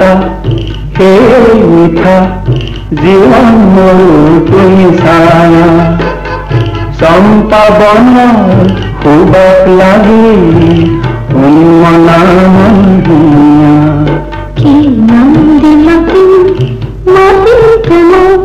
মাতা সেই মিঠা জীবন মোৰ তুমি ছায়া চম্পা বনৰ সুবাস লাগি মনা মন্দিয়া কি নাম দিলা মাতিম তোমাক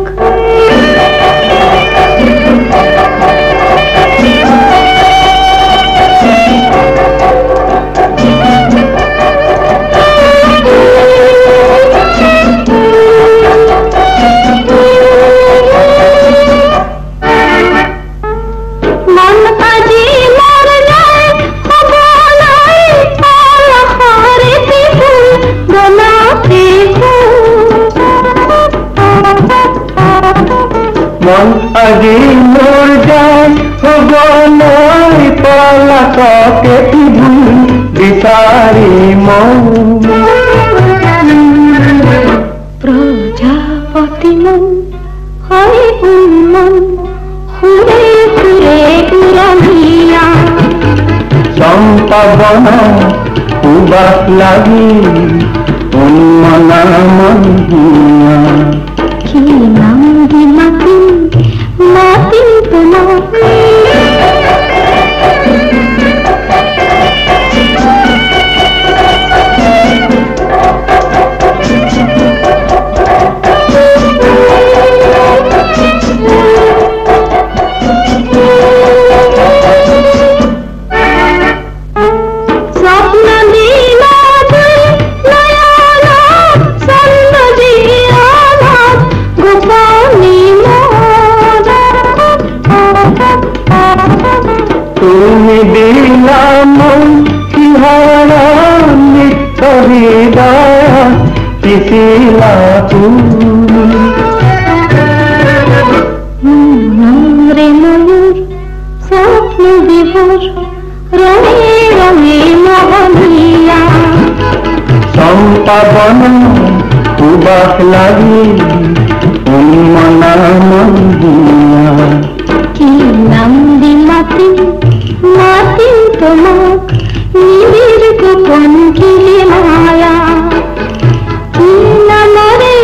মন আজি মোৰ যায় হ'ব নাই পলাকতে ভুল বিচাৰি মন প্ৰজাপতি মন হয় উন্মন সুৰে সুৰে উৰণীয়া চম্পা বনৰ সুবাস লাগি উন্মনা মন্দিয়া কি নাম দি মাতিম তোমাক তুমি দিলা মন সিহাৰা নিত্য হৃদয় পিছিলা রে ময়ূর স্বপ্ন বিভোর রঙে রঙে মোহনিয়া চম্পা বন সুবাস লাগি মনা মন্দিয়া কি নাম দি মাতিম তোমাক নিবিড় গোপন কিলে মায়া কি নামরে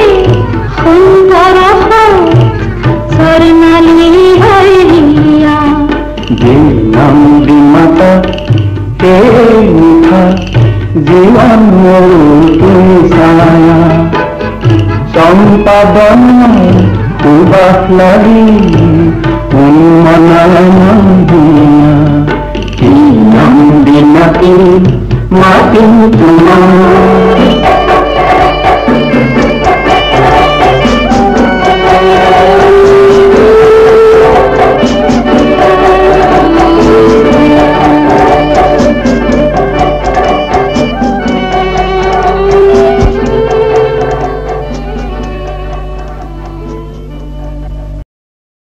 সুন্দর স্বর্ণালী হইয়া যে নাম দি মাতা সেই মিঠা জীবন মোৰ তুমি ছায়া চম্পা বনৰ সুবাস লাগি মনা মন্দিয়া কি নাম দি মাতিম তোমাক